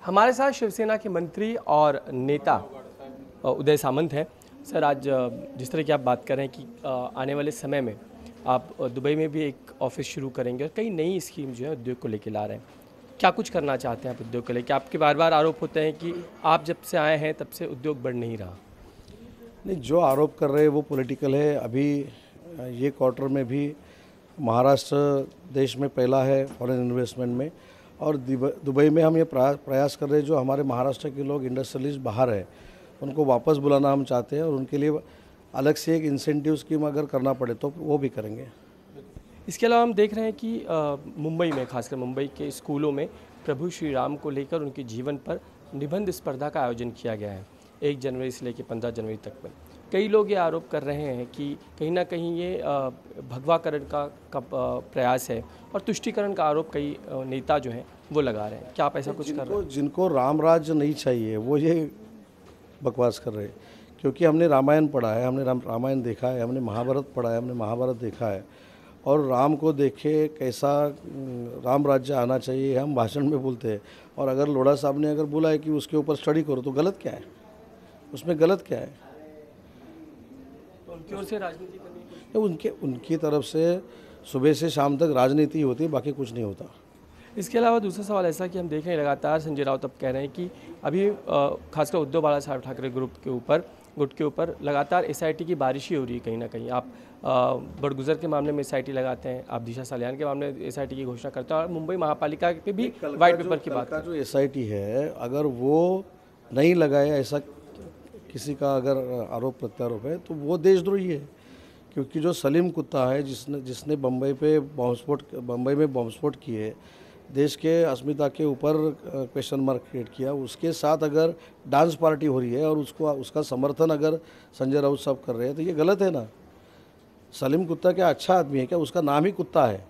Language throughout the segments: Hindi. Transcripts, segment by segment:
हमारे साथ शिवसेना के मंत्री और नेता उदय सामंत हैं। सर, आज जिस तरह की आप बात कर रहे हैं कि आने वाले समय में आप दुबई में भी एक ऑफिस शुरू करेंगे और कई नई स्कीम जो है उद्योग को लेकर ला रहे हैं, क्या कुछ करना चाहते हैं आप उद्योग को लेकर? आपके बार बार आरोप होते हैं कि आप जब से आए हैं तब से उद्योग बढ़ नहीं रहा। नहीं, जो आरोप कर रहे हैं वो पॉलिटिकल है। अभी ये क्वार्टर में भी महाराष्ट्र देश में पहला है फॉरेन इन्वेस्टमेंट में, और दुबई में हम ये प्रयास कर रहे हैं जो हमारे महाराष्ट्र के लोग इंडस्ट्रियलिस्ट बाहर है उनको वापस बुलाना हम चाहते हैं, और उनके लिए अलग से एक इंसेंटिव स्कीम अगर करना पड़े तो वो भी करेंगे। इसके अलावा हम देख रहे हैं कि मुंबई में, खासकर मुंबई के स्कूलों में प्रभु श्री राम को लेकर उनके जीवन पर निबंध स्पर्धा का आयोजन किया गया है 1 जनवरी से लेकर 15 जनवरी तक में। कई लोग ये आरोप कर रहे हैं कि कहीं ना कहीं ये भगवाकरण का प्रयास है और तुष्टीकरण का आरोप कई नेता जो हैं वो लगा रहे हैं। क्या आप ऐसा कुछ कर रहे हैं? जिनको राम राज्य नहीं चाहिए वो ये बकवास कर रहे हैं, क्योंकि हमने रामायण पढ़ा है, हमने रामायण देखा है, हमने महाभारत पढ़ा है, हमने महाभारत देखा है, और राम को देखे कैसा राम राज्य आना चाहिए हम भाषण में बोलते हैं। और अगर लोढ़ा साहब ने अगर बोला है कि उसके ऊपर स्टडी करो तो गलत क्या है? उसमें गलत क्या है? उनकी ओर से राजनीति करनी, उनकी तरफ से सुबह से शाम तक राजनीति होती है, बाकी कुछ नहीं होता। इसके अलावा दूसरा सवाल ऐसा कि हम देख रहे हैं लगातार संजय राउत अब कह रहे हैं कि अभी खासकर उद्धव बाला साहब ठाकरे गुट के ऊपर लगातार एसआईटी की बारिश ही हो रही है। कहीं ना कहीं आप बड़गुजर के मामले में एसआईटी लगाते हैं, आप दिशा सालियान के मामले में एसआईटी की घोषणा करते हैं, और मुंबई महापालिका पे भी व्हाइट पेपर की बात का जो एसआईटी है, अगर वो नहीं लगाया, ऐसा किसी का अगर आरोप प्रत्यारोप है तो वो देशद्रोही है। क्योंकि जो सलीम कुत्ता है जिसने बम्बई में बॉम्ब स्फोट किए, देश के अस्मिता के ऊपर क्वेश्चन मार्क क्रिएट किया, उसके साथ अगर डांस पार्टी हो रही है और उसका समर्थन अगर संजय राउत साहब कर रहे हैं तो ये गलत है ना। सलीम कुत्ता क्या अच्छा आदमी है क्या? उसका नाम ही कुत्ता है,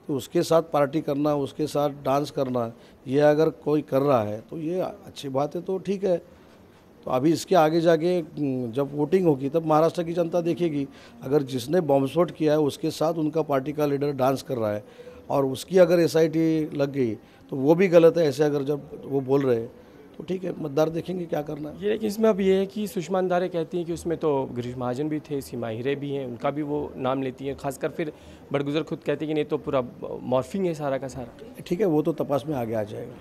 तो उसके साथ पार्टी करना, उसके साथ डांस करना, ये अगर कोई कर रहा है तो ये अच्छी बात है, तो ठीक है। तो अभी इसके आगे जाके जब वोटिंग होगी तब महाराष्ट्र की जनता देखेगी। अगर जिसने बॉम्ब विस्फोट किया है उसके साथ उनका पार्टी का लीडर डांस कर रहा है और उसकी अगर एसआईटी लग गई तो वो भी गलत है। ऐसे अगर जब वो बोल रहे हैं तो ठीक है, मतदार देखेंगे क्या करना है। ये लेकिन इसमें अब ये है कि सुषमा अंधारे कहती हैं कि उसमें तो गिरीश महाजन भी थे, सीमा हिरे भी हैं, उनका भी वो नाम लेती हैं। खासकर फिर बड़गुजर खुद कहती है कि नहीं, तो पूरा मॉर्फिंग है सारा का सारा। ठीक है, वो तो तपास में आगे आ जाएगा।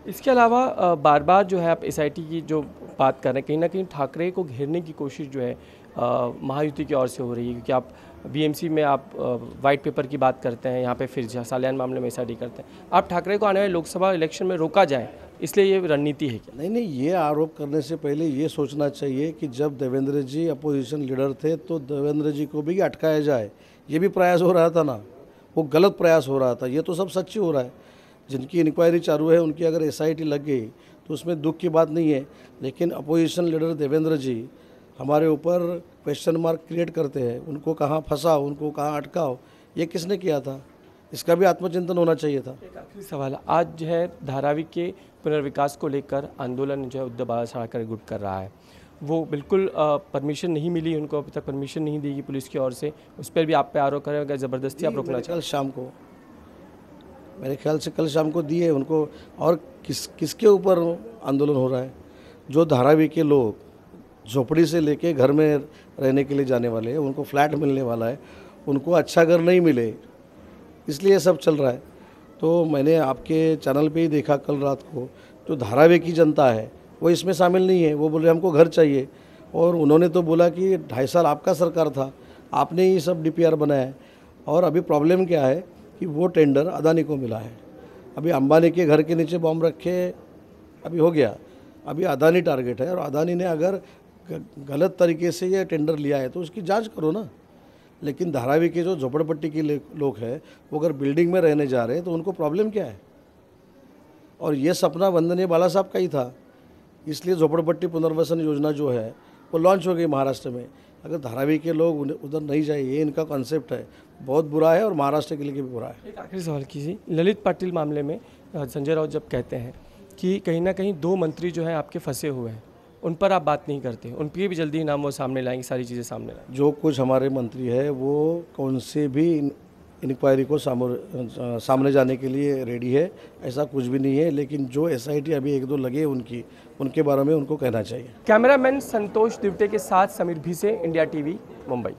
इसके अलावा बार बार जो है आप एसआईटी की जो बात कर रहे हैं, कहीं ना कहीं ठाकरे को घेरने की कोशिश जो है महायुति की ओर से हो रही है, क्योंकि आप बीएमसी में आप वाइट पेपर की बात करते हैं, यहाँ पे फिर सालियान मामले में एसआईटी करते हैं। आप ठाकरे को आने वाले लोकसभा इलेक्शन में रोका जाए, इसलिए ये रणनीति है क्या? नहीं, ये आरोप करने से पहले ये सोचना चाहिए कि जब देवेंद्र जी अपोजिशन लीडर थे तो देवेंद्र जी को भी अटकाया जाए। ये भी प्रयास हो रहा था ना, वो गलत प्रयास हो रहा था। ये तो सब सच्ची हो रहा है। जिनकी इंक्वायरी चालू है उनकी अगर एसआईटी लग गई तो उसमें दुख की बात नहीं है, लेकिन अपोजिशन लीडर देवेंद्र जी हमारे ऊपर क्वेश्चन मार्क क्रिएट करते हैं। उनको कहाँ फंसाओ, उनको कहाँ अटकाओ, ये किसने किया था? इसका भी आत्मचिंतन होना चाहिए था। एक आखिरी सवाल, आज जो है धारावी के पुनर्विकास को लेकर आंदोलन जो है उद्धव बाला ठाकरे गुट कर रहा है, वो बिल्कुल परमिशन नहीं मिली उनको, अभी तक परमिशन नहीं दी पुलिस की ओर से, उस पर भी आप पे आरोप करें अगर ज़बरदस्ती आप रोकना चाहें? कल शाम को, मेरे ख्याल से कल शाम को दिए उनको। और किसके ऊपर आंदोलन हो रहा है? जो धारावी के लोग झोपड़ी से लेके घर में रहने के लिए जाने वाले हैं, उनको फ्लैट मिलने वाला है, उनको अच्छा घर नहीं मिले, इसलिए सब चल रहा है। तो मैंने आपके चैनल पे ही देखा कल रात को, जो धारावी की जनता है वो इसमें शामिल नहीं है। वो बोले हमको घर चाहिए, और उन्होंने तो बोला कि 2.5 साल आपका सरकार था, आपने ही सब डीपीआर बनाया है। और अभी प्रॉब्लम क्या है कि वो टेंडर अदानी को मिला है। अभी अंबानी के घर के नीचे बॉम्ब रखे अभी हो गया, अभी अदानी टारगेट है, और अदानी ने अगर गलत तरीके से ये टेंडर लिया है तो उसकी जांच करो ना। लेकिन धारावी के जो झोपड़पट्टी के लोग हैं वो अगर बिल्डिंग में रहने जा रहे हैं तो उनको प्रॉब्लम क्या है? और ये सपना वंदनीय बाला साहब का ही था, इसलिए झोपड़पट्टी पुनर्वसन योजना जो है वो लॉन्च हो गई महाराष्ट्र में। अगर धारावी के लोग उधर नहीं जाए, ये इनका कॉन्सेप्ट है, बहुत बुरा है और महाराष्ट्र के लिए भी बुरा है। एक आखिरी सवाल कीजिए, ललित पाटिल मामले में संजय राउत जब कहते हैं कि कहीं ना कहीं 2 मंत्री जो हैं आपके फंसे हुए हैं, उन पर आप बात नहीं करते, उन पर भी जल्दी नाम वो सामने लाएंगे, सारी चीज़ें सामने लाएंगे? जो कुछ हमारे मंत्री है वो कौन से भी इंक्वायरी को सामने जाने के लिए रेडी है। ऐसा कुछ भी नहीं है, लेकिन जो SIT अभी 1-2 लगे उनके बारे में उनको कहना चाहिए। कैमरामैन संतोष दिवटे के साथ समीर भीसे, इंडिया टीवी, मुंबई।